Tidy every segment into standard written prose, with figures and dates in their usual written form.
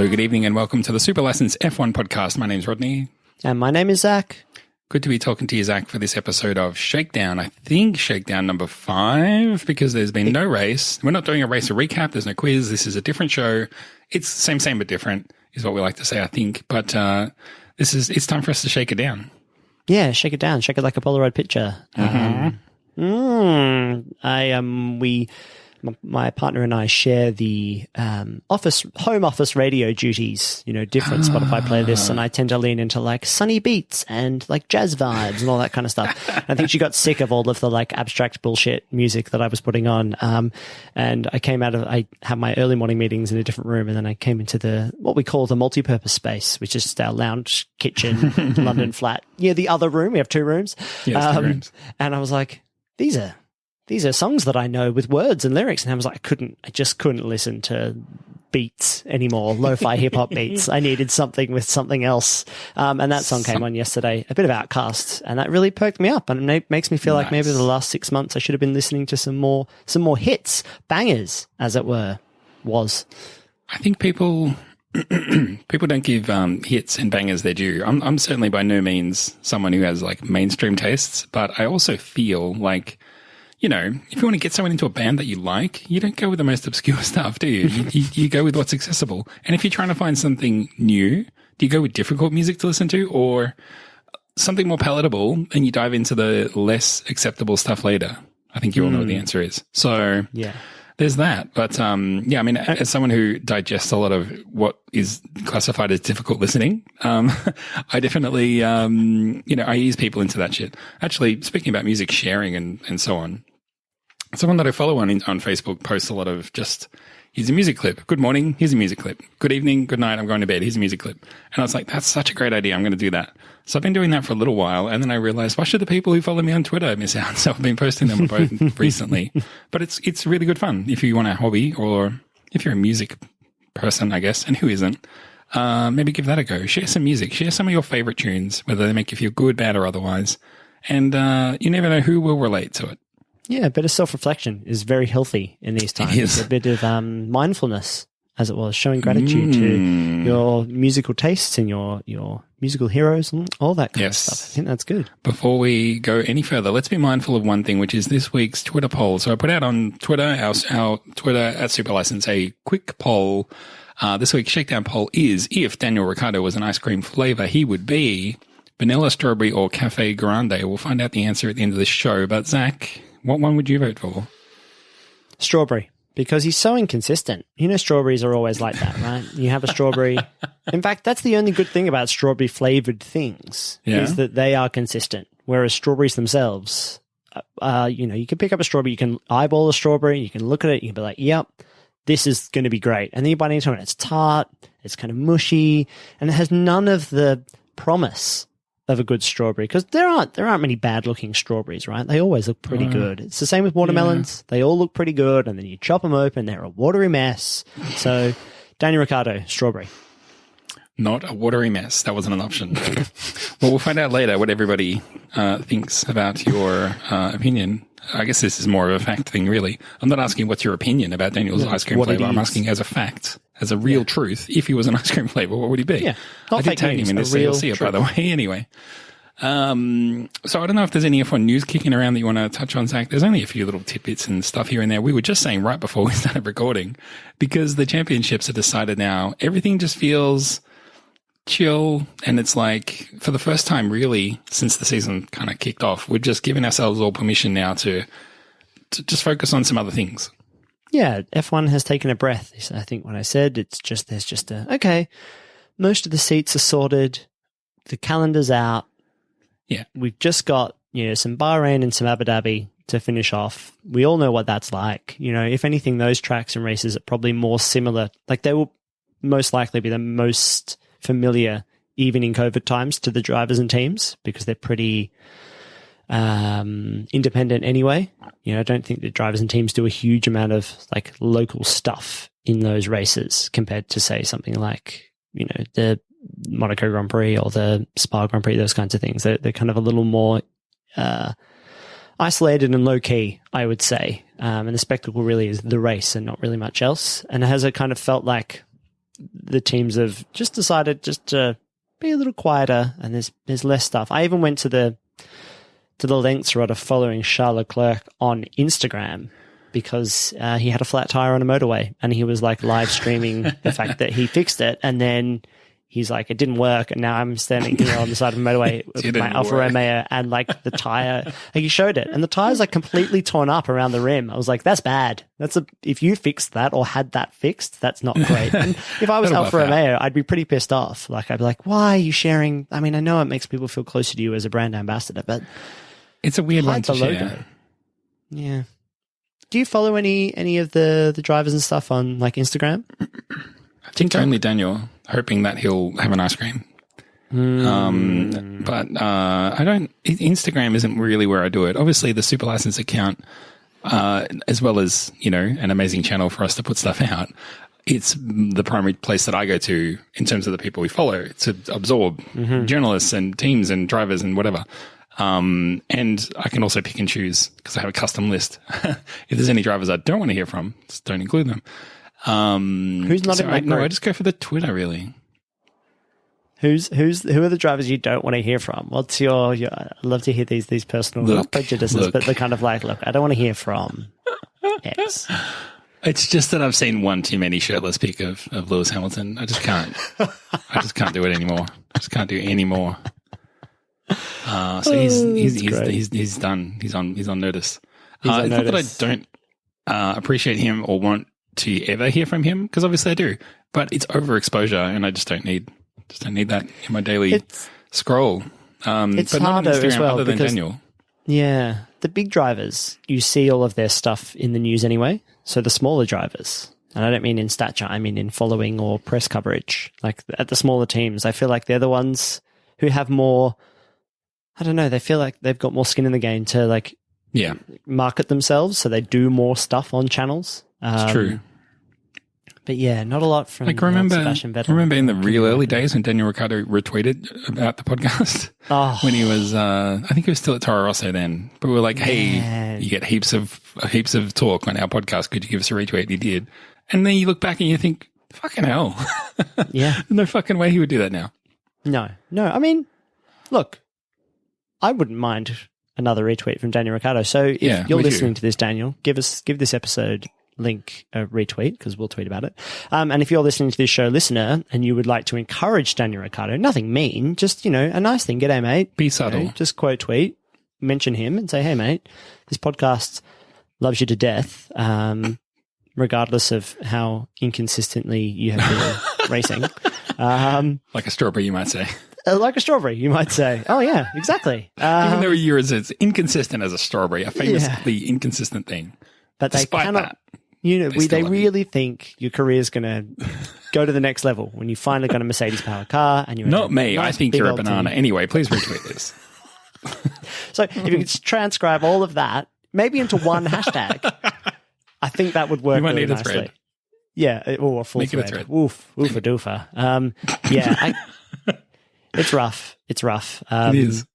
Hello, good evening, and welcome to the Super License F1 podcast. My name's Rodney. And my name is Zach. Good to be talking to you, Zach, for this episode of Shakedown. I think Shakedown number 5, because there's been no race. We're not doing a race recap. There's no quiz. This is a different show. It's same, but different, is what we like to say, I think. But it's time for us to shake it down. Yeah, shake it down. Shake it like a Polaroid picture. My partner and I share the home office radio duties, different Spotify playlists, and I tend to lean into like sunny beats and like jazz vibes and all that kind of stuff. I think she got sick of all of the like abstract bullshit music that I was putting on. And I had my early morning meetings in a different room, and then I came into what we call the multi-purpose space, which is just our lounge, kitchen, London flat. Yeah, the other room. We have 2 rooms. Yes, 2 rooms. And I was like, these are songs that I know with words and lyrics. And I was like, I just couldn't listen to beats anymore, lo-fi hip hop beats. I needed something with something else. And that song came on yesterday, a bit of Outkast, and that really perked me up. And it makes me feel like maybe the last 6 months I should have been listening to some more hits, bangers, as it were, I think people don't give hits and bangers their due. I'm certainly by no means someone who has like mainstream tastes, but I also feel like, if you want to get someone into a band that you like, you don't go with the most obscure stuff, do you? You go with what's accessible. And if you're trying to find something new, do you go with difficult music to listen to or something more palatable and you dive into the less acceptable stuff later? I think you all know what the answer is. So yeah, there's that. But as someone who digests a lot of what is classified as difficult listening, I definitely, I ease people into that shit. Actually, speaking about music sharing and so on, someone that I follow on Facebook posts a lot of just, here's a music clip. Good morning, here's a music clip. Good evening, good night, I'm going to bed, here's a music clip. And I was like, that's such a great idea, I'm going to do that. So I've been doing that for a little while, and then I realized, why should the people who follow me on Twitter miss out? So I've been posting them both recently. But it's really good fun if you want a hobby, or if you're a music person, I guess, and who isn't, maybe give that a go. Share some music, share some of your favorite tunes, whether they make you feel good, bad, or otherwise. And you never know who will relate to it. Yeah, a bit of self-reflection is very healthy in these times. It is. A bit of mindfulness, as it was, showing gratitude to your musical tastes and your musical heroes and all that kind of stuff. I think that's good. Before we go any further, let's be mindful of one thing, which is this week's Twitter poll. So I put out on Twitter, our Twitter at Superlicense, a quick poll. This week's Shakedown poll is, if Daniel Ricciardo was an ice cream flavor, he would be vanilla, strawberry, or cafe grande. We'll find out the answer at the end of the show. But Zach, what one would you vote for? Strawberry, because he's so inconsistent. Strawberries are always like that, right? You have a strawberry. In fact, that's the only good thing about strawberry flavored things, is that they are consistent. Whereas strawberries themselves, you can pick up a strawberry, you can eyeball a strawberry, you can look at it, you can be like, yep, this is going to be great. And then you bite into it, it's tart, it's kind of mushy, and it has none of the promise of a good strawberry, because there aren't many bad looking strawberries, right? They always look pretty good. It's the same with watermelons. They all look pretty good, and then you chop them open, they're a watery mess. So Daniel Ricciardo, strawberry. Not a watery mess. That wasn't an option. Well, we'll find out later what everybody thinks about your opinion. I guess this is more of a fact thing, really. I'm not asking what's your opinion about Daniel's ice cream flavor. I'm asking as a fact, as a real truth. If he was an ice cream flavor, what would he be? Yeah, I did tag him in this CLC, by the way, anyway. So I don't know if there's any F1 news kicking around that you want to touch on, Zach. There's only a few little tidbits and stuff here and there. We were just saying right before we started recording, because the championships are decided now, everything just feels chill, and it's like, for the first time really since the season kind of kicked off, we're just giving ourselves all permission now to just focus on some other things. Yeah, F1 has taken a breath. I think when I said there's just okay, most of the seats are sorted, the calendar's out. Yeah, we've just got some Bahrain and some Abu Dhabi to finish off. We all know what that's like. If anything, those tracks and races are probably more similar. Like, they will most likely be the most familiar, even in COVID times, to the drivers and teams, because they're pretty independent anyway. I don't think the drivers and teams do a huge amount of like local stuff in those races compared to, say, something like the Monaco Grand Prix or the Spa Grand Prix, those kinds of things. They're kind of a little more isolated and low key, I would say. And the spectacle really is the race and not really much else. And it has kind of felt like the teams have just decided just to be a little quieter, and there's less stuff. I even went to the lengths of following Charles Leclerc on Instagram because he had a flat tire on a motorway, and he was like live streaming the fact that he fixed it, and then he's like, it didn't work, and now I'm standing here on the side of the motorway with my Alfa Romeo, and like the tire, like he showed it, and the tire's like completely torn up around the rim. I was like, that's bad. If you fixed that or had that fixed, that's not great. And if I was Alfa Romeo, I'd be pretty pissed off. Like, I'd be like, why are you sharing? I mean, I know it makes people feel closer to you as a brand ambassador, but it's a weird one to share. Yeah. Do you follow any of the drivers and stuff on like Instagram? I think only Daniel, hoping that he'll have an ice cream. But I don't. Instagram isn't really where I do it. Obviously, the Super License account, as well as an amazing channel for us to put stuff out. It's the primary place that I go to in terms of the people we follow to absorb journalists and teams and drivers and whatever. And I can also pick and choose because I have a custom list. If there's any drivers I don't want to hear from, just don't include them. Who's not in that group? No, I just go for the Twitter, really. Who are the drivers you don't want to hear from? What's your I'd love to hear these personal not prejudices, but the kind of like, look, I don't want to hear from X. It's just that I've seen one too many shirtless pic of Lewis Hamilton. I just can't. I just can't do it anymore. I just can't do it anymore. So he's done. He's on notice. It's not that I don't appreciate him or want to ever hear from him, because obviously I do, but it's overexposure, and I just don't need that in my daily scroll. It's but harder not on Instagram as well other than because, Daniel. Yeah, the big drivers, you see all of their stuff in the news anyway. So the smaller drivers, and I don't mean in stature, I mean in following or press coverage. Like at the smaller teams, I feel like they're the ones who have more. I don't know. They feel like they've got more skin in the game to market themselves, so they do more stuff on channels. It's true. But yeah, not a lot from Sebastian Vettel. Remember in the real early days when Daniel Ricciardo retweeted about the podcast? When he was, I think he was still at Toro Rosso then. But we were like, hey, you get heaps of talk on our podcast. Could you give us a retweet? And he did. And then you look back and you think, fucking hell. Yeah. No fucking way he would do that now. No. I mean, look, I wouldn't mind another retweet from Daniel Ricciardo. So if you're listening to this, Daniel, give this episode link a retweet, because we'll tweet about it. And if you're listening to this show, listener, and you would like to encourage Daniel Ricciardo, nothing mean, just, a nice thing. G'day, mate. Be subtle. Just quote tweet, mention him and say, hey, mate, this podcast loves you to death, regardless of how inconsistently you have been racing. Like a strawberry, you might say. Like a strawberry, you might say. Oh, yeah, exactly. Even though you're as inconsistent as a strawberry, a famously inconsistent thing. But they cannot, they really think your career is going to go to the next level when you finally got a Mercedes-powered car. And you're not me. Nice, I think you're a banana. Anyway, please retweet this. So if you could transcribe all of that, maybe into one hashtag, I think that would work really need nicely. A thread. Yeah, a full thread. Oof, oofa doofa. It's rough. It's rough. It is.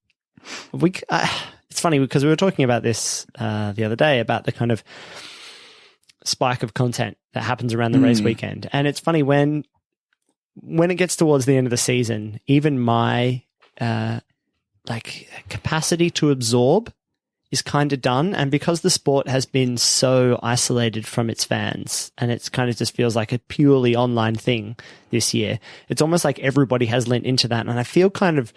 It's funny because we were talking about this the other day about the kind of spike of content that happens around the race weekend. And it's funny when it gets towards the end of the season, even my capacity to absorb is kind of done. And because the sport has been so isolated from its fans and it's kind of just feels like a purely online thing this year, it's almost like everybody has lent into that. And I feel kind of,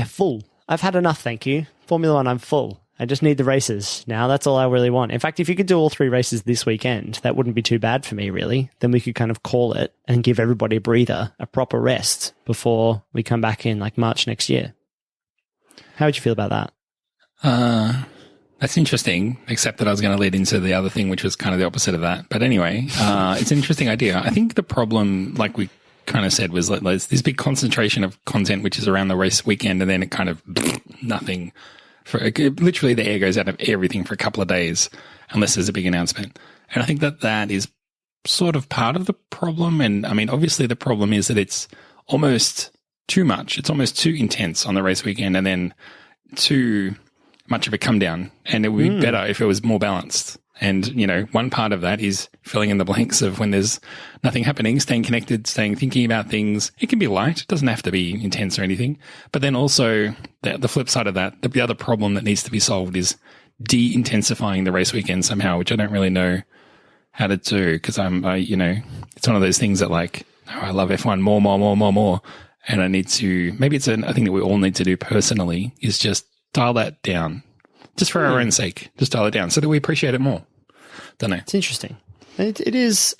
full. I've had enough, thank you. Formula One, I'm full. I just need the races now. That's all I really want. In fact, if you could do all 3 races this weekend, that wouldn't be too bad for me, really. Then we could kind of call it and give everybody a breather, a proper rest before we come back in like March next year. How would you feel about that? That's interesting, except that I was going to lead into the other thing, which was kind of the opposite of that. But anyway, it's an interesting idea. I think the problem, like we kind of said, was like there's this big concentration of content which is around the race weekend, and then it kind of nothing. Literally the air goes out of everything for a couple of days unless there's a big announcement. And I think that is sort of part of the problem. And I mean, obviously the problem is that it's almost too much. It's almost too intense on the race weekend and then too much of a come down. And it would be better if it was more balanced. And, you know, one part of that is filling in the blanks of when there's nothing happening, staying connected, thinking about things. It can be light. It doesn't have to be intense or anything. But then also the flip side of that, the other problem that needs to be solved is de-intensifying the race weekend somehow, which I don't really know how to do because you know, it's one of those things that like, oh, I love F1 more. And I need to, maybe it's a thing that we all need to do personally is just dial that down. Just for our own sake, just dial it down so that we appreciate it more. Don't know. It's interesting. It is.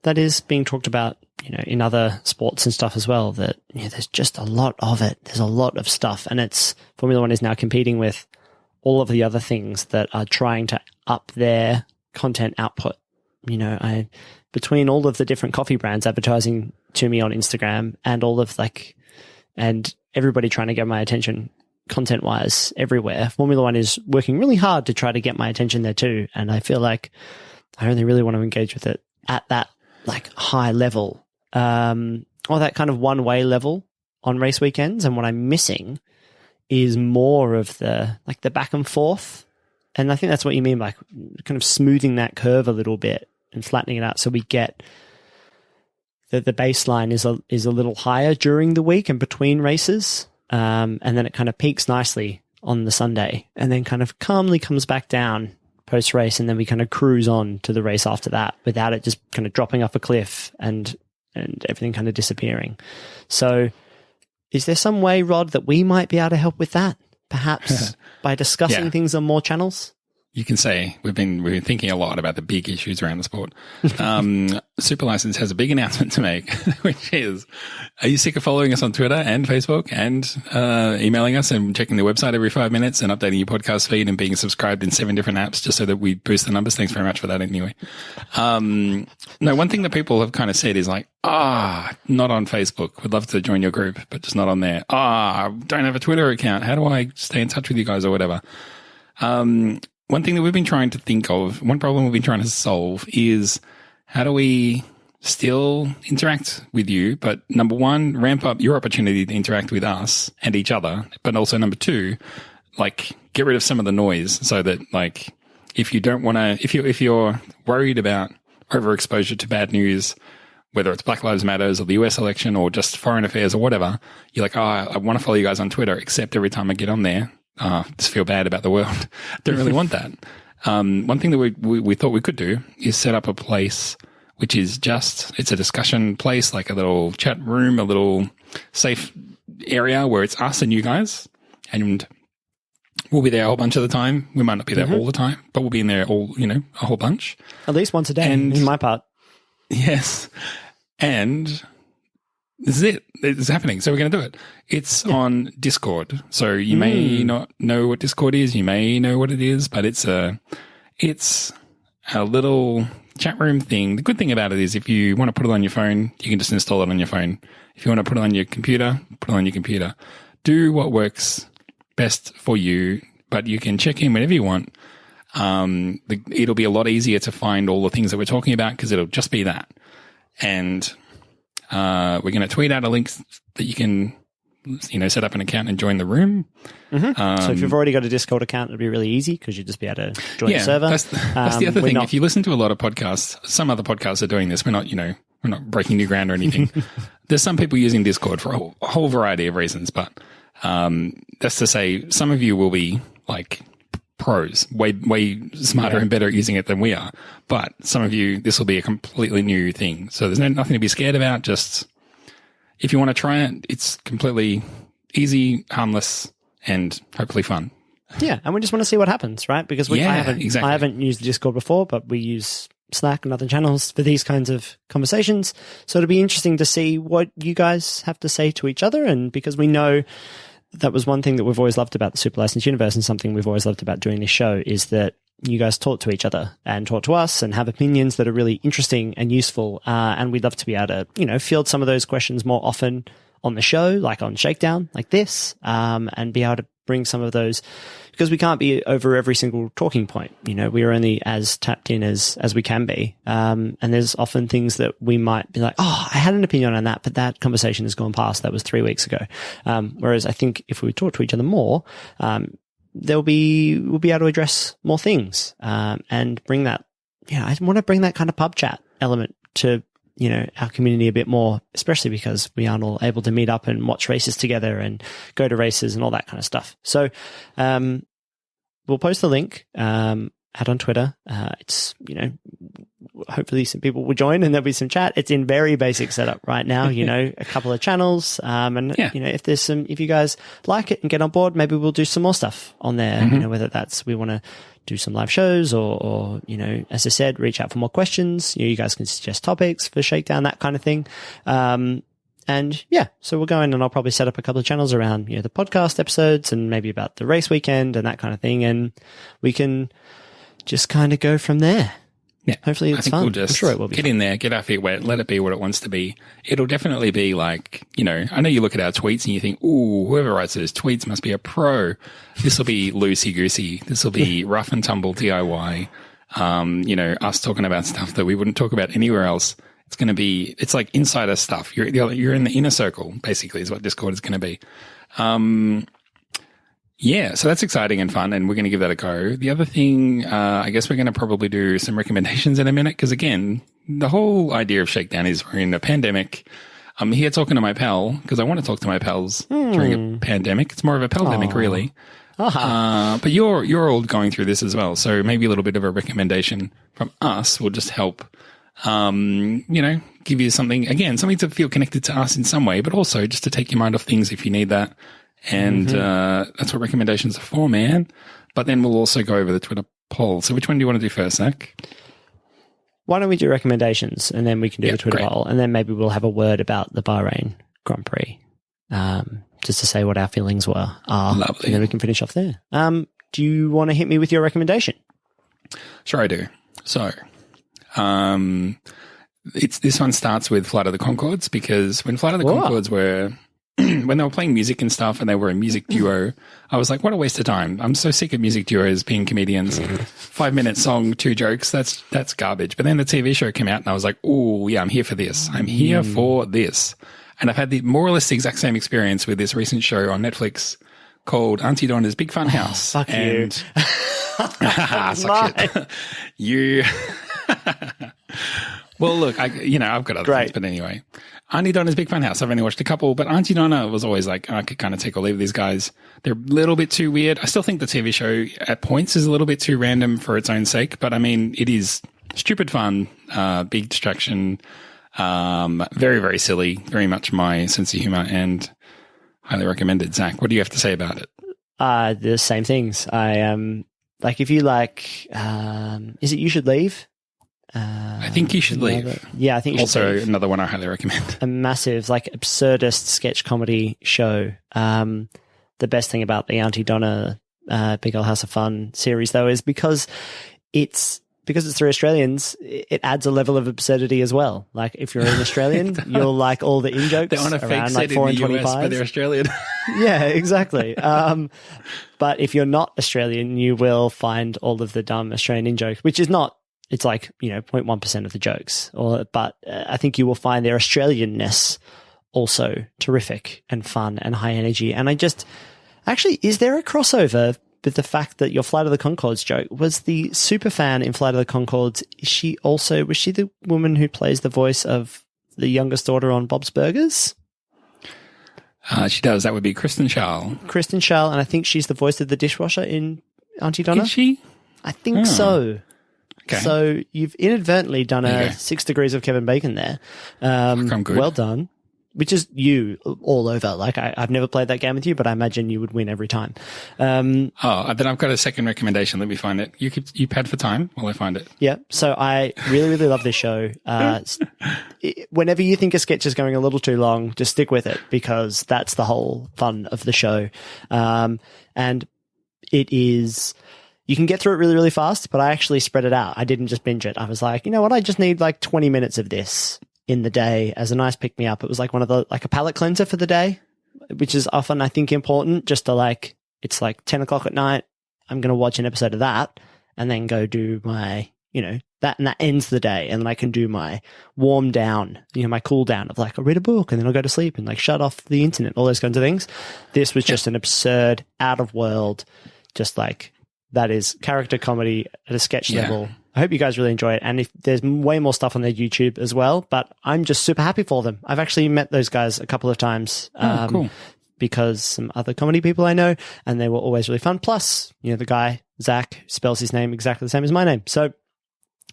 That is being talked about, you know, in other sports and stuff as well. That there's just a lot of it. There's a lot of stuff, and it's Formula One is now competing with all of the other things that are trying to up their content output. You know, between all of the different coffee brands advertising to me on Instagram, and all of and everybody trying to get my attention. Content-wise, everywhere, Formula One is working really hard to try to get my attention there too, and I feel like I only really want to engage with it at that like high level, or that kind of one-way level on race weekends. And what I'm missing is more of the back and forth, and I think that's what you mean by kind of smoothing that curve a little bit and flattening it out, so we get the baseline is a little higher during the week and between races. And then it kind of peaks nicely on the Sunday and then kind of calmly comes back down post race. And then we kind of cruise on to the race after that without it just kind of dropping off a cliff and everything kind of disappearing. So is there some way, Rod, that we might be able to help with that? Perhaps by discussing things on more channels? You can say we've been thinking a lot about the big issues around the sport. Super License has a big announcement to make, which is, are you sick of following us on Twitter and Facebook and emailing us and checking the website every 5 minutes and updating your podcast feed and being subscribed in 7 different apps just so that we boost the numbers? Thanks very much for that anyway. No, one thing that people have kind of said is like, not on Facebook. Would love to join your group, but just not on there. Don't have a Twitter account. How do I stay in touch with you guys or whatever? One thing that we've been trying to think of, one problem we've been trying to solve is how do we still interact with you, but number one, ramp up your opportunity to interact with us and each other, but also number two, like get rid of some of the noise so that like if you don't want to, if you're worried about overexposure to bad news, whether it's Black Lives Matters or the US election or just foreign affairs or whatever, you're like, I want to follow you guys on Twitter, except every time I get on there, just feel bad about the world. Don't really want that. One thing that we thought we could do is set up a place which is it's a discussion place, like a little chat room, a little safe area where it's us and you guys. And we'll be there a whole bunch of the time. We might not be there all the time, but we'll be in there a whole bunch. At least once a day, in my part. Yes. And this is it. It's happening. So we're going to do it. It's on Discord. So you may not know what Discord is. You may know what it is, but it's a little chat room thing. The good thing about it is if you want to put it on your phone, you can just install it on your phone. If you want to put it on your computer, put it on your computer. Do what works best for you, but you can check in whenever you want. It'll be a lot easier to find all the things that we're talking about because it'll just be that. And we're going to tweet out a link that you can, set up an account and join the room. So if you've already got a Discord account, it'll be really easy because you'll just be able to join the server. That's the other thing. If you listen to a lot of podcasts, some other podcasts are doing this. We're not breaking new ground or anything. There's some people using Discord for a whole variety of reasons, but that's to say some of you will be like pros, way smarter and better at using it than we are. But some of you, this will be a completely new thing. So there's nothing to be scared about. Just if you want to try it, it's completely easy, harmless, and hopefully fun. Yeah, and we just want to see what happens, right? Because I haven't used Discord before, but we use Slack and other channels for these kinds of conversations. So it'll be interesting to see what you guys have to say to each other. And because we know that was one thing that we've always loved about the Super License universe, and something we've always loved about doing this show is that you guys talk to each other and talk to us and have opinions that are really interesting and useful. And we'd love to be able to, field some of those questions more often on the show, like on Shakedown, like this, and be able to bring some of those, because we can't be over every single talking point. We're only as tapped in as we can be. And there's often things that we might be like, I had an opinion on that, but that conversation has gone past. That was 3 weeks ago. Whereas I think if we talk to each other more, we'll be able to address more things, and bring that, I want to bring that kind of pub chat element to, our community a bit more, especially because we aren't all able to meet up and watch races together and go to races and all that kind of stuff. So, we'll post the link, out on Twitter. It's, hopefully some people will join and there'll be some chat. It's in very basic setup right now, a couple of channels. If you guys like it and get on board, maybe we'll do some more stuff on there, whether that's, we want to do some live shows or, as I said, reach out for more questions. You guys can suggest topics for Shakedown, that kind of thing. So we'll go in and I'll probably set up a couple of channels around, the podcast episodes and maybe about the race weekend and that kind of thing. And we can just kind of go from there. Yeah. Hopefully it's fun. We'll just I'm sure it will be get fun. in there, get our feet wet, let it be what it wants to be. It'll definitely be like, I know you look at our tweets and you think, ooh, whoever writes those tweets must be a pro. This will be loosey-goosey. This will be rough and tumble DIY. Us talking about stuff that we wouldn't talk about anywhere else. It's like insider stuff. You're in the inner circle, basically, is what Discord is going to be. So that's exciting and fun, and we're going to give that a go. The other thing, I guess we're going to probably do some recommendations in a minute, because again, the whole idea of Shakedown is we're in a pandemic. I'm here talking to my pal, because I want to talk to my pals during a pandemic. It's more of a pandemic, really. But you're all going through this as well, so maybe a little bit of a recommendation from us will just help, give you something to feel connected to us in some way, but also just to take your mind off things if you need that. And that's what recommendations are for, man. But then we'll also go over the Twitter poll. So which one do you want to do first, Zach? Why don't we do recommendations and then we can do the Twitter great. poll, and then maybe we'll have a word about the Bahrain Grand Prix, just to say what our feelings are. Lovely. And then we can finish off there. Do you want to hit me with your recommendation? Sure, I do. So, this one starts with Flight of the Conchords, because when Flight of the Conchords were when they were playing music and stuff and they were a music duo, I was like, what a waste of time. I'm so sick of music duos being comedians. 5-minute song, 2 jokes, that's garbage. But then the TV show came out and I was like, oh, yeah, I'm here for this. I'm here for this. And I've had the more or less the exact same experience with this recent show on Netflix called Auntie Donna's Big Fun House. Fuck you. Suck shit. You... Well, look, I've got other things, but anyway. Auntie Donna's Big Fun House. I've only watched a couple, but Auntie Donna was always like, I could kind of take or leave these guys. They're a little bit too weird. I still think the TV show at points is a little bit too random for its own sake, but I mean, it is stupid fun, big distraction, very, very silly, very much my sense of humor, and highly recommended. Zach, what do you have to say about it? The same things. I if you like, is it You Should Leave? I think You Should Leave. Yeah, I think You Should also Leave. Another one I highly recommend. A massive, absurdist sketch comedy show. The best thing about the Auntie Donna Big Old House of Fun series, though, is because it's through Australians, it adds a level of absurdity as well. Like, if you're an Australian, you'll like all the in-jokes. They're on a fake around, set 4 in and the US, 25s. but they're Australian. Yeah, exactly. But if you're not Australian, you will find all of the dumb Australian in-jokes, which is not, it's 0.1% of the jokes. But I think you will find their Australianness also terrific and fun and high energy. And is there a crossover with the fact that your Flight of the Conchords joke was the super fan in Flight of the Conchords? Was she the woman who plays the voice of the youngest daughter on Bob's Burgers? She does. That would be Kristen Schaal. And I think she's the voice of the dishwasher in Auntie Donna. Is she? I think so. Okay. So you've inadvertently done a 6 degrees of Kevin Bacon there. I'm good. Well done. Which is you all over. I've never played that game with you, but I imagine you would win every time. Then I've got a second recommendation. Let me find it. You pad for time while I find it. Yeah. So I really, really love this show. Whenever you think a sketch is going a little too long, just stick with it, because that's the whole fun of the show. And it is... You can get through it really, really fast, but I actually spread it out. I didn't just binge it. I was like, you know what? I just need 20 minutes of this in the day as a nice pick-me-up. It was one of the, a palate cleanser for the day, which is often, I think, important, just to it's 10 o'clock at night. I'm going to watch an episode of that and then go do my, that, and that ends the day. And then I can do my warm down, my cool down of I'll read a book and then I'll go to sleep and shut off the internet, all those kinds of things. This was just an absurd, out of world, just like that is character comedy at a sketch level. I hope you guys really enjoy it. And if there's way more stuff on their YouTube as well, but I'm just super happy for them. I've actually met those guys a couple of times. Cool. Because some other comedy people I know, and they were always really fun. Plus, you know, the guy, Zach, spells his name exactly the same as my name. So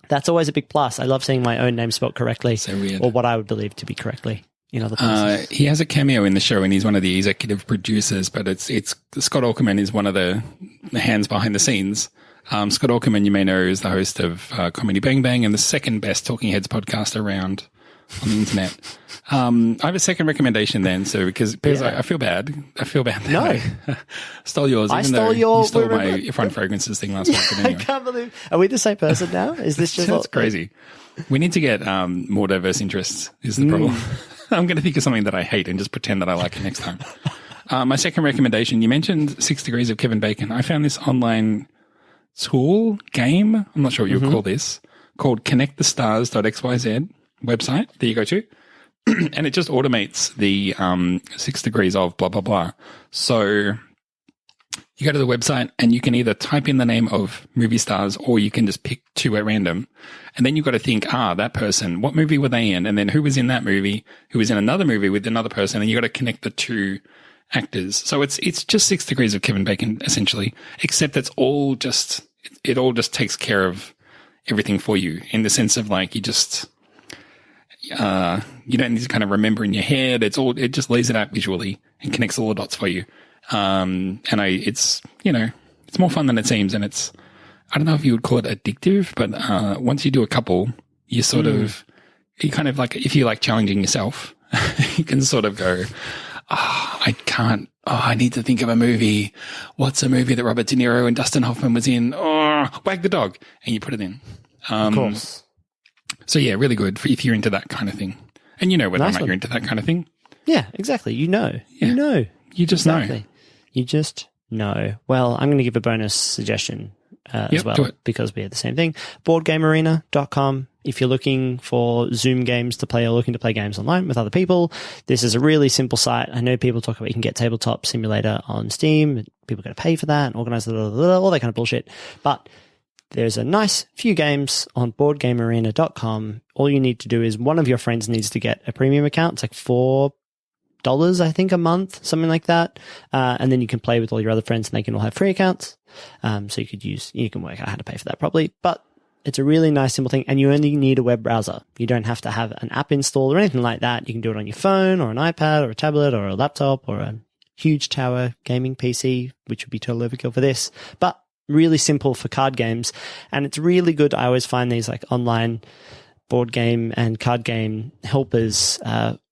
that's always a big plus. I love seeing my own name spelled correctly, so weird. Or what I would believe to be correctly in other places. He has a cameo in the show, and he's one of the executive producers, but it's Scott Aukerman is one of the hands behind the scenes. Scott Aukerman, you may know, is the host of Comedy Bang Bang and the second best Talking Heads podcast around on the internet. I have a second recommendation then, so because I feel bad. No. I stole yours. I even stole though your. You stole my front fragrances thing last week. But anyway. I can't believe. Are we the same person now? Is this just That's crazy? We need to get more diverse interests. Is the problem? I'm going to think of something that I hate and just pretend that I like it next time. My second recommendation. You mentioned 6 Degrees of Kevin Bacon. I found this online tool game. I'm not sure what you would call this. Called connectthestars.xyz website that you go to. And it just automates the 6 degrees of blah, blah, blah. So you go to the website and you can either type in the name of movie stars or you can just pick 2 at random. And then you've got to think, that person, what movie were they in? And then who was in that movie, who was in another movie with another person. And you've got to connect the 2 actors. So it's just 6 degrees of Kevin Bacon, essentially, except it all just takes care of everything for you in the sense of like, you don't need to kind of remember in your head. It just lays it out visually and connects all the dots for you. It's more fun than it seems. And I don't know if you would call it addictive, but, once you do a couple, you kind of like, if you like challenging yourself, you can sort of go, I need to think of a movie. What's a movie that Robert De Niro and Dustin Hoffman was in? Wag the Dog. And you put it in. Of course. So yeah, really good if you're into that kind of thing. And you know whether or not you're into that kind of thing. Yeah, exactly. You know. Yeah. You know. You just know. You just know. Well, I'm going to give a bonus suggestion as well because we had the same thing. BoardGameArena.com. If you're looking for Zoom games to play or looking to play games online with other people, this is a really simple site. I know people talk about you can get Tabletop Simulator on Steam. People got to pay for that and organize all that kind of bullshit. But there's a nice few games on BoardGameArena.com. All you need to do is one of your friends needs to get a premium account. It's like $4, I think, a month, something like that. And then you can play with all your other friends and they can all have free accounts. So you can work out how to pay for that properly. But it's a really nice, simple thing. And you only need a web browser. You don't have to have an app installed or anything like that. You can do it on your phone or an iPad or a tablet or a laptop or a huge tower gaming PC, which would be total overkill for this. But really simple for card games. And it's really good. I always find these like online board game and card game helpers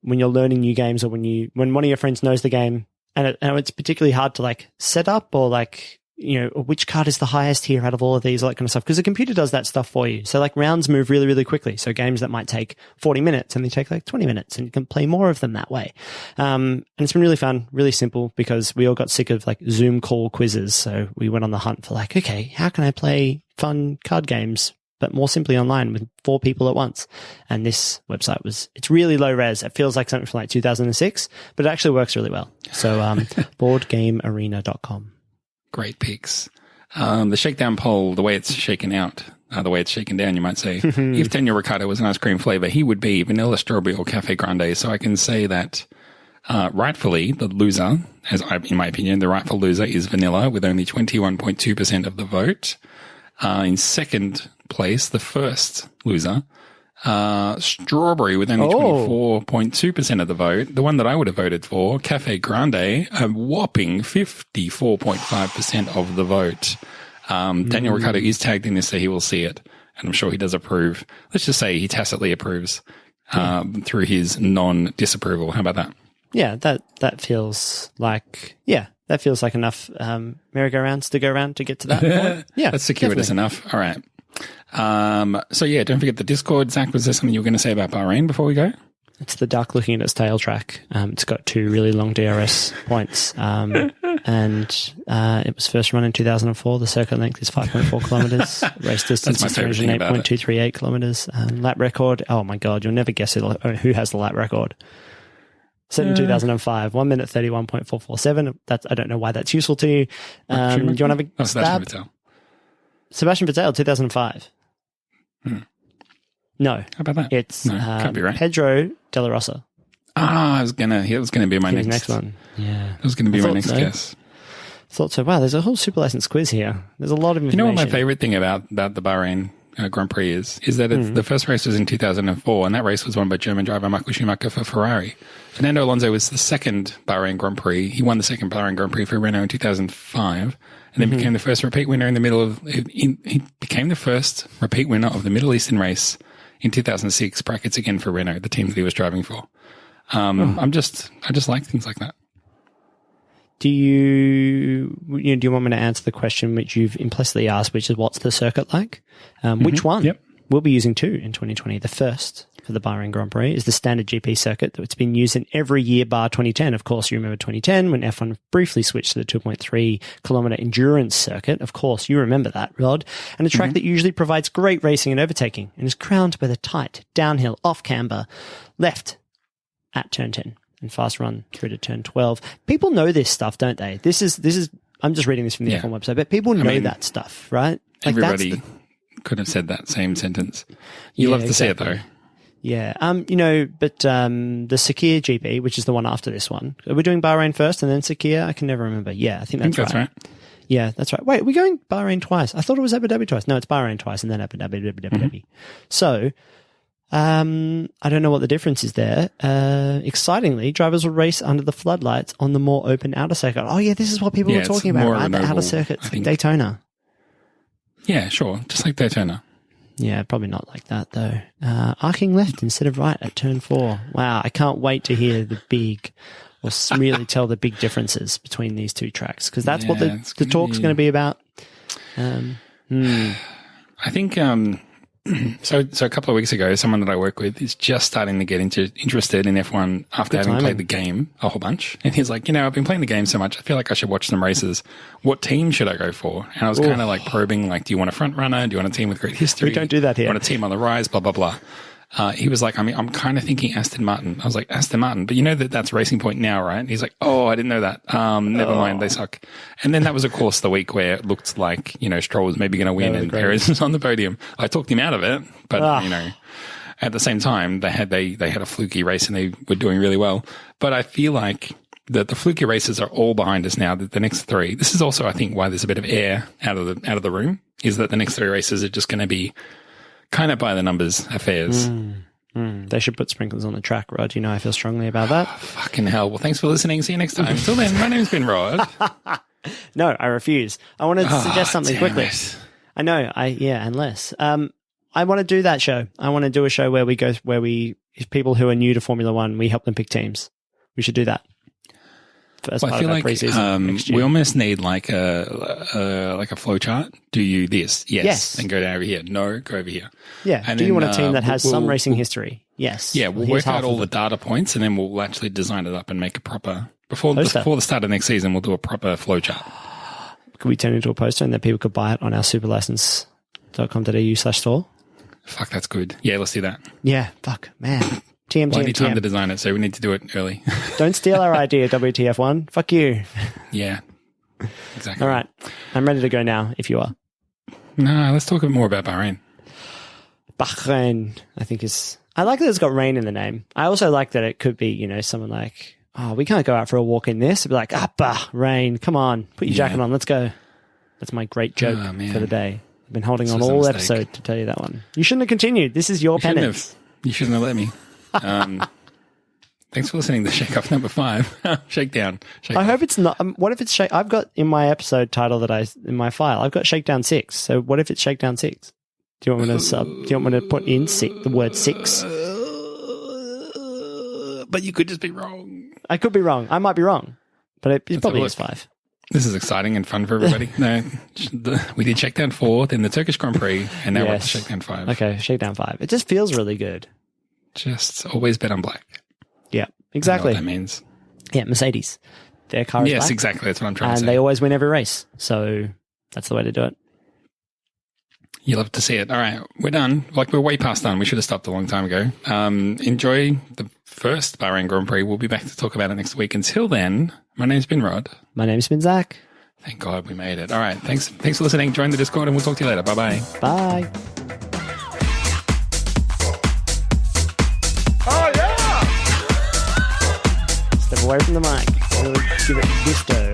when you're learning new games or when one of your friends knows the game. And it's particularly hard to like set up or like, which card is the highest here out of all of these, all that kind of stuff. Because the computer does that stuff for you. So like rounds move really, really quickly. So games that might take 40 minutes and they take like 20 minutes and you can play more of them that way. And it's been really fun, really simple because we all got sick of like Zoom call quizzes. So we went on the hunt for like, okay, how can I play fun card games, but more simply online with 4 people at once? And this website it's really low res. It feels like something from like 2006, but it actually works really well. So, BoardGameArena.com. Great picks. The Shakedown poll, the way it's shaken out, the way it's shaken down, you might say. If Daniel Ricciardo was an ice cream flavor, he would be vanilla, strawberry, or cafe grande. So I can say that rightfully, the loser, in my opinion, the rightful loser is vanilla with only 21.2% of the vote. In second place, the first loser, strawberry with only 24.2% of the vote. The one that I would have voted for, Cafe Grande, a whopping 54.5% of the vote. Daniel Ricciardo is tagged in this, so he will see it, and I'm sure he does approve. Let's just say he tacitly approves through his non-disapproval. How about that? Yeah, that feels like enough merry-go-rounds to go around to get to that point. Yeah, that's circuitous enough. All right. So yeah, don't forget the Discord. Zach, was there something you were going to say about Bahrain before we go? It's the duck looking at its tail track. It's got 2 really long DRS points. And it was first run in 2004. The circuit length is 5.4 kilometers. Race distance is 308.238 kilometers. Lap record. Oh my God, you'll never guess who has the lap record. Set in 2005, 1 minute 31.447. I don't know why that's useful to you. Do you want to have a stab? Sebastian Vettel, 2005. No. How about that? It's can't be right. Pedro De La Rosa. Ah, it was gonna be my next one. Yeah. It was gonna be my next guess. Thought so. Wow, there's a whole super license quiz here. There's a lot of information. You know what my favorite thing about the Bahrain Grand Prix is that the first race was in 2004, and that race was won by German driver Michael Schumacher for Ferrari. Fernando Alonso was the second Bahrain Grand Prix. He won the second Bahrain Grand Prix for Renault in 2005, and then became the first repeat winner in the middle of. He became the first repeat winner of the Middle Eastern race in 2006. Brackets again for Renault, the team that he was driving for. I just like things like that. Do you want me to answer the question which you've implicitly asked, which is what's the circuit like? Which one? Yep. We'll be using two in 2020. The first for the Bahrain Grand Prix is the standard GP circuit that's been used in every year bar 2010. Of course, you remember 2010 when F1 briefly switched to the 2.3 kilometer endurance circuit. Of course, you remember that, Rod. And a track that usually provides great racing and overtaking and is crowned by the tight, downhill, off camber, left at turn 10. And fast run through to turn 12. People know this stuff, don't they? This is. I'm just reading this from the F1 website, but people know that stuff, right? Like everybody could have said that same sentence. You love to see it though. Yeah. But the Sakir GP, which is the one after this one, are we doing Bahrain first and then Sakir? I can never remember. Yeah, I think that's right. Yeah, that's right. Wait, we're going Bahrain twice. I thought it was Abu Dhabi twice. No, it's Bahrain twice and then Abu Dhabi. So. I don't know what the difference is there. Excitingly, drivers will race under the floodlights on the more open outer circuit. Oh, yeah, this is what people were talking about, right? The outer circuits, like Daytona. Yeah, sure. Just like Daytona. Yeah, probably not like that, though. Arcing left instead of right at turn 4. Wow, I can't wait to hear really tell the big differences between these two tracks, because that's what the talk's going to be about. I think... So a couple of weeks ago, someone that I work with is just starting to get interested in F1 after having played the game a whole bunch. And he's like, I've been playing the game so much, I feel like I should watch some races. What team should I go for? And I was kind of like probing, like, do you want a front runner? Do you want a team with great history? We don't do that here. Do you want a team on the rise? Blah, blah, blah. He was like, I'm kind of thinking Aston Martin. I was like, Aston Martin, but you know that's Racing Point now, right? And he's like, oh, I didn't know that. Never mind, they suck. And then that was, of course, the week where it looked like, Stroll was maybe going to win and Perez was on the podium. I talked him out of it, but, at the same time, they had a fluky race and they were doing really well. But I feel like the fluky races are all behind us now. The next three, this is also, I think, why there's a bit of air out of the room, is that the next three races are just going to be kind of by the numbers affairs. They should put sprinklers on the track, Rod. I feel strongly about that. Fucking hell. Well, thanks for listening. See you next time. Till then, my name's been Rod. No, I refuse. I want to suggest something quickly. It. I know. Unless. I want to do that show. I want to do a show where if people who are new to Formula One, we help them pick teams. We should do that. I feel like we almost need like a flow chart. Do you this? Yes. Then go down over here. No, go over here. Yeah. And do you want a team that has some racing history? Yes. Yeah, we'll work out all the data points and then we'll actually design it up and make a proper before the start of next season. We'll do a proper flow chart. Could we turn it into a poster and then people could buy it on our superlicense.com.au/store? Fuck, that's good. Yeah, let's do that. Yeah. Fuck, man. TM. Well, I need time to design it, so we need to do it early. Don't steal our idea, WTF1. Fuck you. Yeah, exactly. All right. I'm ready to go now, if you are. No, let's talk a bit more about Bahrain. Bahrain, I think is... I like that it's got rain in the name. I also like that it could be, someone like, oh, we can't go out for a walk in this. It'd be like, rain. Come on. Put your jacket on. Let's go. That's my great joke for the day. I've been holding on all episode to tell you that one. You shouldn't have continued. This is your penance. You shouldn't have let me. Thanks for listening to Shake Off number 5. Shakedown. I hope it's not. What if it's I've got in my episode title in my file, I've got Shakedown 6. So what if it's Shakedown 6? Do you want me to put in the word 6? But you could just be wrong. I could be wrong. I might be wrong. But it probably is 5. This is exciting and fun for everybody. No, we did Shakedown 4, then the Turkish Grand Prix, and now we're to Shakedown 5. Okay, Shakedown 5. It just feels really good. Just always bet on black. Yeah, exactly. I know what that means. Yeah, Mercedes. Their car is black. Yes, exactly. That's what I'm trying to say. And they always win every race. So that's the way to do it. You love to see it. All right, we're done. Like, we're way past done. We should have stopped a long time ago. Enjoy the first Bahrain Grand Prix. We'll be back to talk about it next week. Until then, my name's been Rod. My name's been Zach. Thank God we made it. All right, thanks for listening. Join the Discord, and we'll talk to you later. Bye-bye. Bye. Oh, yeah! Step away from the mic. Really give it gusto.